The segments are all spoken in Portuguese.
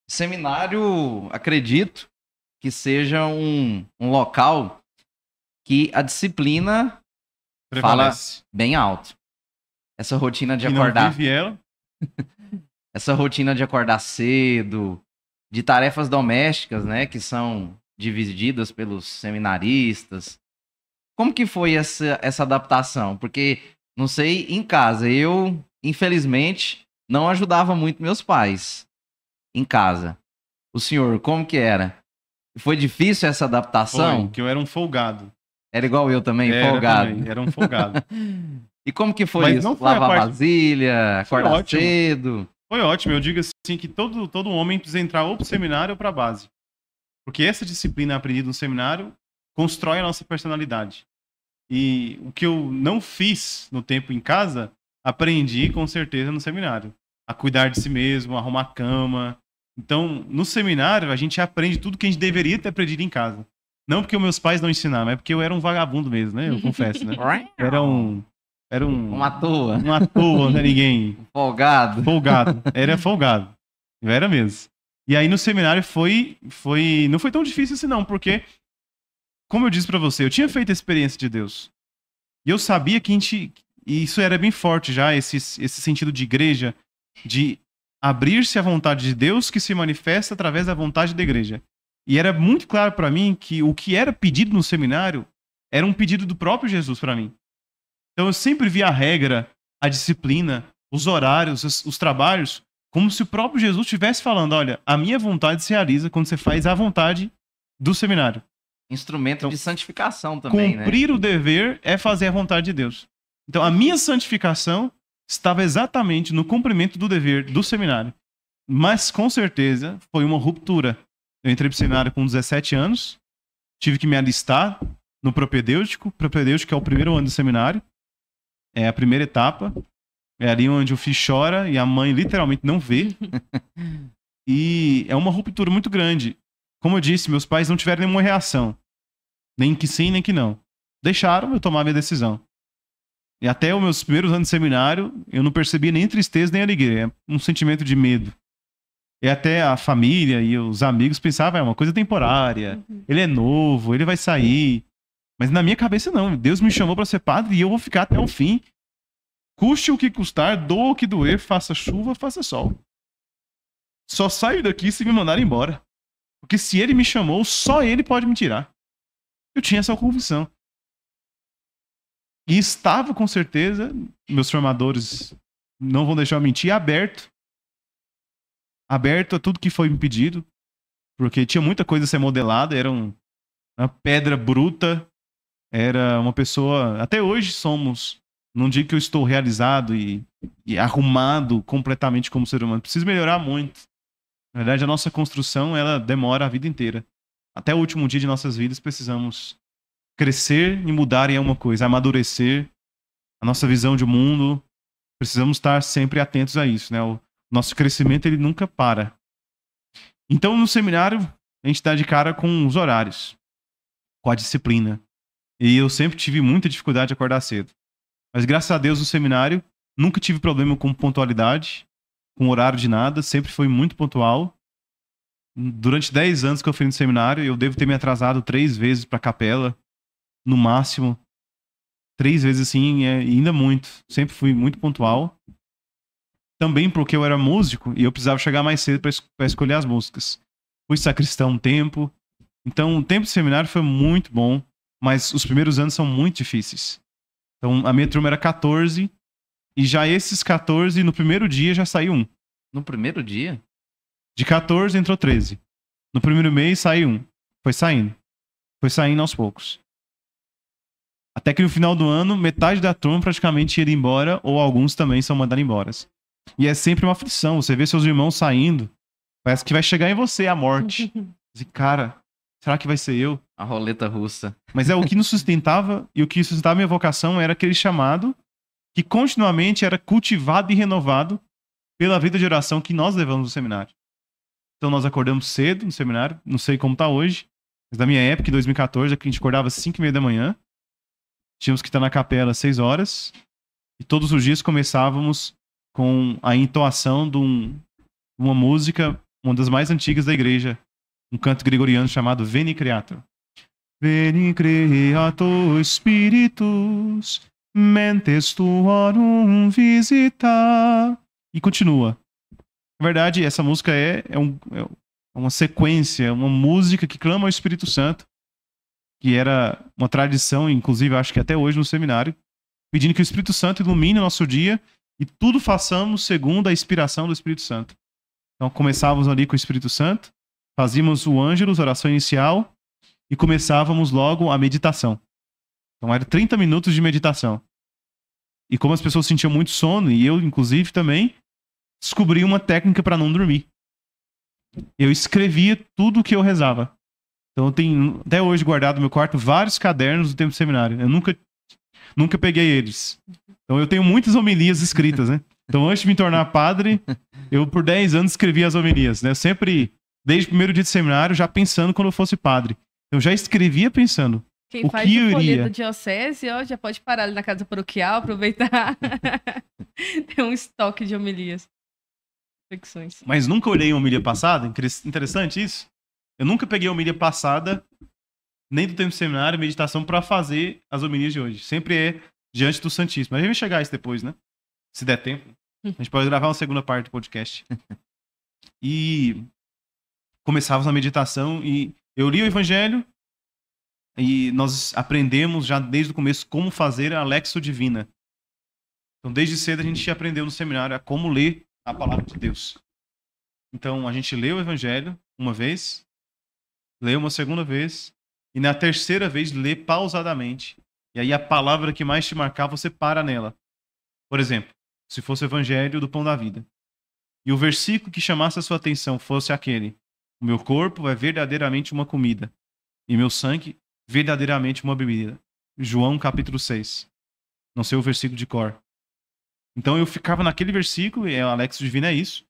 Seminário, acredito que seja um local que a disciplina fala Prevalece. bem alto. Essa rotina de Quem não acordar, vive ela, essa rotina de acordar cedo, de tarefas domésticas, né, que são divididas pelos seminaristas. Como que foi essa adaptação? Porque, não sei, em casa, eu, infelizmente, não ajudava muito meus pais em casa. O senhor, como que era? Foi difícil essa foi, adaptação? que eu era um folgado. Era igual eu também, Era folgado. também, era um folgado. E como que foi Mas isso? não foi a Lavar parte... vasilha, Foi acordar ótimo. cedo? Foi ótimo. Eu digo assim que todo homem precisa entrar ou pro seminário ou pra base. Porque essa disciplina aprendida no seminário constrói a nossa personalidade. E o que eu não fiz no tempo em casa, aprendi com certeza no seminário. A cuidar de si mesmo, a arrumar a cama. Então, no seminário, a gente aprende tudo que a gente deveria ter aprendido em casa. Não porque os meus pais não ensinaram, mas porque eu era um vagabundo mesmo, né? Eu confesso, né? Era um Uma toa, à toa, né? Ninguém. folgado. Folgado. Era folgado. Eu era mesmo. E aí no seminário não foi tão difícil assim não, porque, como eu disse pra você, eu tinha feito a experiência de Deus. E eu sabia que e isso era bem forte já, esse sentido de igreja, de abrir-se à vontade de Deus que se manifesta através da vontade da igreja. E era muito claro pra mim que o que era pedido no seminário era um pedido do próprio Jesus pra mim. Então eu sempre via a regra, a disciplina, os horários, os trabalhos, como se o próprio Jesus estivesse falando: olha, a minha vontade se realiza quando você faz a vontade do seminário. Instrumento Então, de santificação também, né? cumprir o dever é fazer a vontade de Deus. Então a minha santificação estava exatamente no cumprimento do dever do seminário. Mas com certeza foi uma ruptura. Eu entrei pro seminário com 17 anos, tive que me alistar no propedêutico. Propedêutico é o primeiro ano do seminário. É a primeira etapa. É ali onde o filho chora e a mãe literalmente não vê. E é uma ruptura muito grande. Como eu disse, meus pais não tiveram nenhuma reação. Nem que sim, nem que não. Deixaram eu tomar minha decisão. E até os meus primeiros anos de seminário, eu não percebi nem tristeza nem alegria. É um sentimento de medo. E até a família e os amigos pensavam: é uma coisa temporária. Ele é novo, ele vai sair. Mas na minha cabeça não. Deus me chamou para ser padre e eu vou ficar até o fim. Custe o que custar, doa o que doer, faça chuva, faça sol. Só saio daqui se me mandarem embora. Porque se ele me chamou, só ele pode me tirar. Eu tinha essa convicção. E estava, com certeza, meus formadores não vão deixar eu mentir, aberto a tudo que foi me pedido. Porque tinha muita coisa a ser modelada, era uma pedra bruta, era uma pessoa... Até hoje somos... Não digo que eu estou realizado e arrumado completamente como ser humano. Preciso melhorar muito. Na verdade, a nossa construção, ela demora a vida inteira. Até o último dia de nossas vidas, precisamos crescer e mudar em alguma coisa, amadurecer a nossa visão de mundo. Precisamos estar sempre atentos a isso, né? O nosso crescimento, ele nunca para. Então, no seminário, a gente dá de cara com os horários, com a disciplina. E eu sempre tive muita dificuldade de acordar cedo. Mas graças a Deus, no seminário, nunca tive problema com pontualidade, com horário de nada, sempre foi muito pontual. Durante 10 anos que eu fui no seminário, eu devo ter me atrasado 3 vezes pra capela, no máximo. 3 vezes assim, ainda muito. Sempre fui muito pontual. Também porque eu era músico e eu precisava chegar mais cedo pra escolher as músicas. Fui sacristão um tempo. Então, o tempo de seminário foi muito bom, mas os primeiros anos são muito difíceis. Então, a minha turma era 14, e já esses 14, no primeiro dia, já saiu um. No primeiro dia? De 14, entrou 13. No primeiro mês, saiu um. Foi saindo. Foi saindo aos poucos. Até que no final do ano, metade da turma praticamente ia embora, ou alguns também são mandados embora. E é sempre uma aflição. Você vê seus irmãos saindo, parece que vai chegar em você a morte. E, cara, será que vai ser eu? A roleta russa. Mas o que nos sustentava, e o que sustentava minha vocação era aquele chamado que continuamente era cultivado e renovado pela vida de oração que nós levamos no seminário. Então nós acordamos cedo no seminário, não sei como tá hoje, mas na minha época, em 2014, a gente acordava às 5h30 da manhã, tínhamos que estar na capela às 6 horas, e todos os dias começávamos com a entoação de uma música uma das mais antigas da igreja, um canto gregoriano chamado Veni Creator. Veni Creator Spiritus, mentes tuorum visita. E continua. Na verdade, essa música é uma sequência, uma música que clama ao Espírito Santo, que era uma tradição, inclusive acho que até hoje no seminário, pedindo que o Espírito Santo ilumine o nosso dia e tudo façamos segundo a inspiração do Espírito Santo. Então começávamos ali com o Espírito Santo, fazíamos o Ângelus, oração inicial, e começávamos logo a meditação. Então era 30 minutos de meditação. E como as pessoas sentiam muito sono, e eu inclusive também, descobri uma técnica para não dormir. Eu escrevia tudo o que eu rezava. Então eu tenho até hoje guardado no meu quarto vários cadernos do tempo do seminário. Eu nunca peguei eles. Então eu tenho muitas homilias escritas, né? Então antes de me tornar padre, eu por 10 anos escrevia as homilias, né? Eu sempre, desde o primeiro dia de seminário, já pensando quando eu fosse padre. Eu já escrevia pensando. Quem o faz que o eu folheto iria. diocese, ó, já pode parar ali na casa paroquial, aproveitar. Tem um estoque de homilias. Reflexões. Mas nunca olhei uma homilia passada? Interessante isso. Eu nunca peguei a homilia passada, nem do tempo do seminário, meditação, para fazer as homilias de hoje. Sempre é diante do Santíssimo. Mas a gente vai chegar a isso depois, né? Se der tempo. A gente pode gravar uma segunda parte do podcast. E começávamos a meditação e eu li o Evangelho e nós aprendemos já desde o começo como fazer a Lexio Divina. Então desde cedo a gente aprendeu no seminário a como ler a palavra de Deus. Então a gente leu o Evangelho uma vez, leu uma segunda vez e na terceira vez lê pausadamente. E aí a palavra que mais te marcar, você para nela. Por exemplo, se fosse o Evangelho do Pão da Vida e o versículo que chamasse a sua atenção fosse aquele: o meu corpo é verdadeiramente uma comida e meu sangue verdadeiramente uma bebida. João capítulo 6. Não sei o versículo de cor. Então eu ficava naquele versículo, e a Lexio Divina é isso.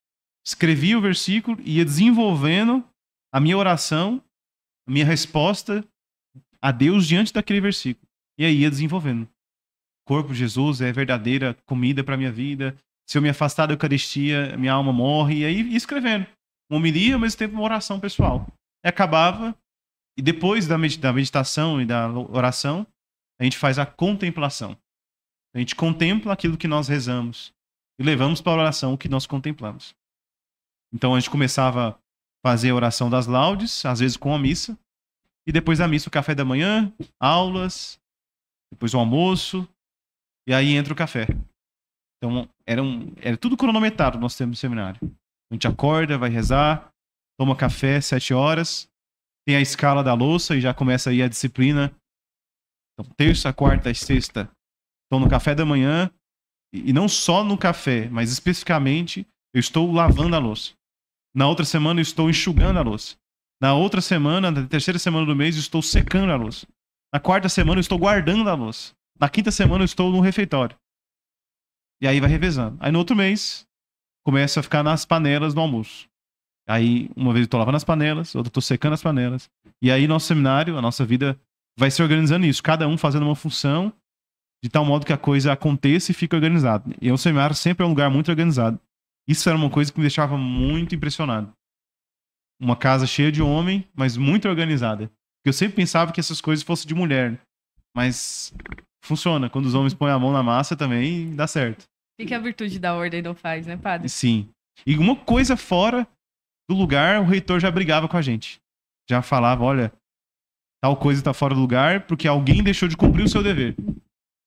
Escrevia o versículo e ia desenvolvendo a minha oração, a minha resposta a Deus diante daquele versículo. E aí ia desenvolvendo. O corpo de Jesus é verdadeira comida para minha vida. Se eu me afastar da Eucaristia, minha alma morre. E aí ia escrevendo. Uma homilia, ao mesmo tempo uma oração pessoal. E acabava, e depois da meditação e da oração, a gente faz a contemplação. A gente contempla aquilo que nós rezamos e levamos para a oração o que nós contemplamos. Então a gente começava a fazer a oração das laudes, às vezes com a missa, e depois da missa o café da manhã, aulas, depois o almoço, e aí entra o café. Então era tudo cronometrado nós temos no seminário. A gente acorda, vai rezar, toma café 7 horas, tem a escala da louça e já começa aí a disciplina. Então, terça, quarta e sexta estão no café da manhã, e não só no café, mas especificamente eu estou lavando a louça. Na outra semana eu estou enxugando a louça. Na outra semana, na terceira semana do mês, eu estou secando a louça. Na quarta semana eu estou guardando a louça. Na quinta semana eu estou no refeitório. E aí vai revezando. Aí no outro mês, começa a ficar nas panelas do almoço. Aí uma vez eu estou lavando as panelas, outra eu estou secando as panelas. E aí nosso seminário, a nossa vida vai se organizando nisso. Cada um fazendo uma função, de tal modo que a coisa aconteça e fique organizado. E o seminário sempre é um lugar muito organizado. Isso era uma coisa que me deixava muito impressionado. Uma casa cheia de homem, mas muito organizada. Porque eu sempre pensava que essas coisas fossem de mulher. Mas funciona. Quando os homens põem a mão na massa também dá certo. O que a virtude da ordem não faz, né, padre? Sim. E uma coisa fora do lugar, o reitor já brigava com a gente. Já falava, olha, tal coisa está fora do lugar porque alguém deixou de cumprir o seu dever.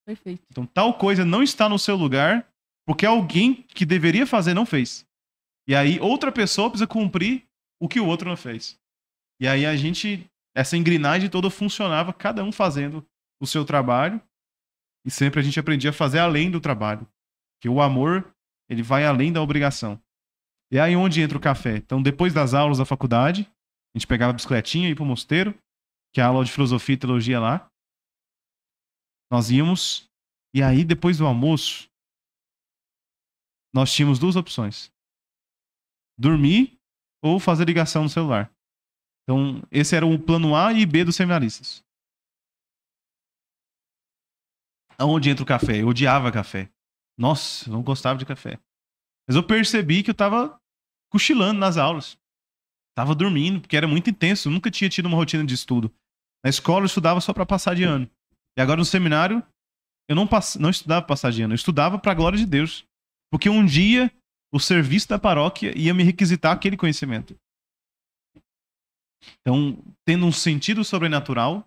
Perfeito. Então tal coisa não está no seu lugar porque alguém que deveria fazer não fez. E aí outra pessoa precisa cumprir o que o outro não fez. E aí a gente, essa engrenagem toda funcionava, cada um fazendo o seu trabalho. E sempre a gente aprendia a fazer além do trabalho. Porque o amor, ele vai além da obrigação. E aí onde entra o café? Então depois das aulas da faculdade, a gente pegava a bicicletinha e ia pro mosteiro, que é a aula de filosofia e teologia lá. Nós íamos, e aí depois do almoço, nós tínhamos duas opções. Dormir ou fazer ligação no celular. Então, esse era o plano A e B dos seminaristas. Aonde entra o café? Eu odiava café. Nossa, eu não gostava de café. Mas eu percebi que eu estava cochilando nas aulas. Tava dormindo, porque era muito intenso. Eu nunca tinha tido uma rotina de estudo. Na escola eu estudava só para passar de ano. E agora no seminário, eu não estudava pra passar de ano. Eu estudava pra glória de Deus. Porque um dia, o serviço da paróquia ia me requisitar aquele conhecimento. Então, tendo um sentido sobrenatural,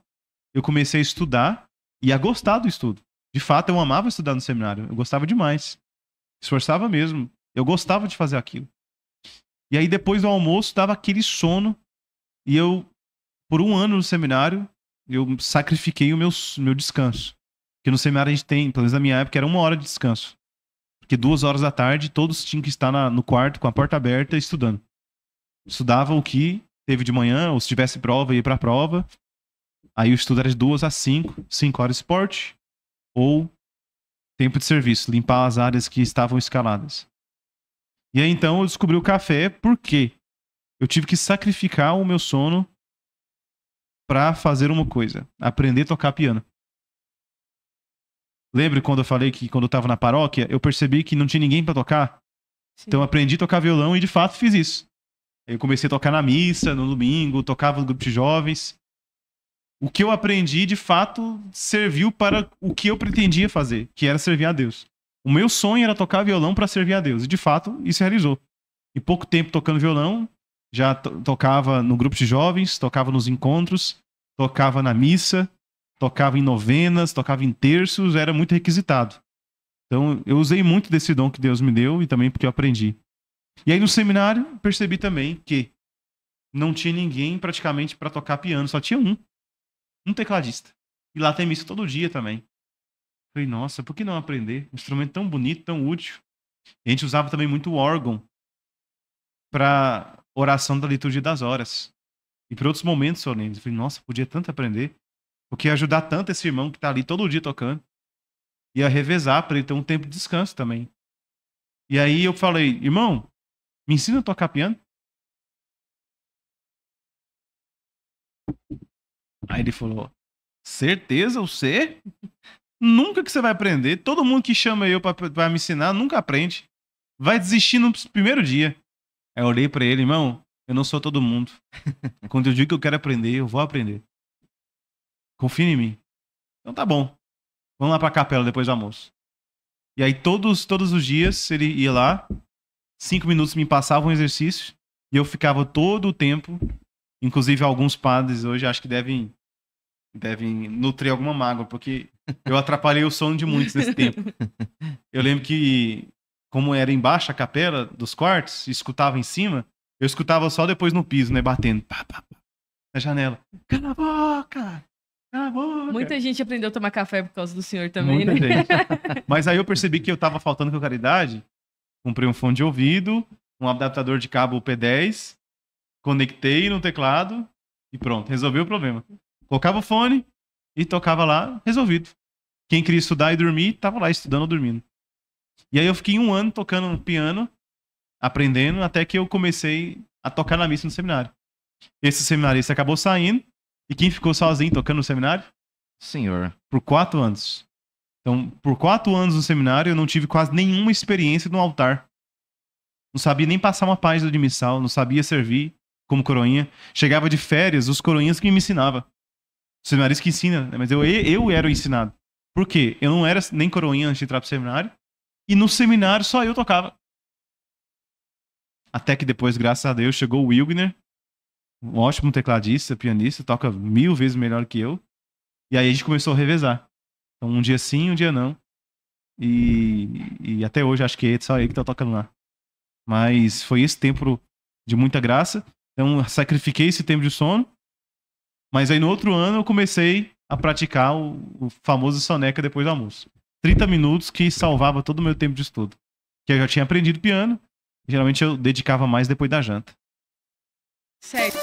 eu comecei a estudar e a gostar do estudo. De fato, eu amava estudar no seminário. Eu gostava demais. Esforçava mesmo. Eu gostava de fazer aquilo. E aí, depois do almoço, dava aquele sono. E eu, por um ano no seminário, eu sacrifiquei o meu descanso. Porque no seminário a gente tem, pelo menos na minha época, era 1 hora de descanso. Porque 2 horas da tarde, todos tinham que estar no quarto, com a porta aberta, estudando. Estudava o que teve de manhã, ou se tivesse prova, ia pra prova. Aí o estudo era de 2 às 5, 5 horas de esporte, ou tempo de serviço, limpar as áreas que estavam escaladas. E aí então eu descobri o café porque eu tive que sacrificar o meu sono pra fazer uma coisa, aprender a tocar piano. Lembra quando eu falei que quando eu tava na paróquia, eu percebi que não tinha ninguém pra tocar? Sim. Então eu aprendi a tocar violão e de fato fiz isso. Eu comecei a tocar na missa, no domingo, tocava no grupo de jovens. O que eu aprendi, de fato, serviu para o que eu pretendia fazer, que era servir a Deus. O meu sonho era tocar violão para servir a Deus. E, de fato, isso realizou. Em pouco tempo tocando violão, já tocava no grupo de jovens, tocava nos encontros, tocava na missa, tocava em novenas, tocava em terços, era muito requisitado. Então, eu usei muito desse dom que Deus me deu e também porque eu aprendi. E aí, no seminário, percebi também que não tinha ninguém praticamente para tocar piano, só tinha um tecladista. E lá tem missa todo dia também. Falei, nossa, por que não aprender? Um instrumento tão bonito, tão útil. E a gente usava também muito o órgão para oração da liturgia das horas. E para outros momentos solenes. Eu falei, nossa, podia tanto aprender. Porque ia ajudar tanto esse irmão que tá ali todo dia tocando. Ia revezar para ele ter um tempo de descanso também. E aí eu falei, irmão, me ensina a tocar piano? Aí ele falou, certeza, você? Nunca que você vai aprender. Todo mundo que chama eu pra me ensinar nunca aprende. Vai desistir no primeiro dia. Aí eu olhei pra ele, irmão, eu não sou todo mundo. Quando eu digo que eu quero aprender, eu vou aprender. Confia em mim. Então tá bom. Vamos lá pra capela depois do almoço. E aí todos os dias ele ia lá, 5 minutos me passava um exercício e eu ficava todo o tempo. Inclusive alguns padres hoje acho que devem nutrir alguma mágoa, porque eu atrapalhei o sono de muitos nesse tempo. Eu lembro que, como era embaixo a capela dos quartos, escutava em cima, eu escutava só depois no piso, né, batendo pá, pá, pá, na janela. Cala a boca! Cala a boca! Muita gente aprendeu a tomar café por causa do senhor também, Muita né? gente. Mas aí eu percebi que eu tava faltando com caridade, comprei um fone de ouvido, um adaptador de cabo P10, conectei no teclado e pronto, resolvi o problema. Colocava o fone e tocava lá, resolvido. Quem queria estudar e dormir, tava lá estudando ou dormindo. E aí eu fiquei 1 ano tocando piano, aprendendo, até que eu comecei a tocar na missa no seminário. Esse seminarista acabou saindo, e quem ficou sozinho tocando no seminário? Senhor. Por 4 anos. Então, por 4 anos no seminário, eu não tive quase nenhuma experiência no altar. Não sabia nem passar uma página de missal, não sabia servir como coroinha. Chegava de férias, os coroinhas que me ensinavam. O seminarista que ensina, né? Mas eu era o ensinado. Por quê? Eu não era nem coroinha antes de entrar pro seminário. E no seminário só eu tocava. Até que depois, graças a Deus, chegou o Wilgner. Um ótimo tecladista, pianista, toca 1000 vezes melhor que eu. E aí a gente começou a revezar. Então um dia sim, um dia não. E até hoje acho que é só ele que tá tocando lá. Mas foi esse tempo de muita graça. Então eu sacrifiquei esse tempo de sono. Mas aí no outro ano eu comecei a praticar o famoso soneca depois do almoço. 30 minutos que salvava todo o meu tempo de estudo. Que eu já tinha aprendido piano. Geralmente eu dedicava mais depois da janta. Certo.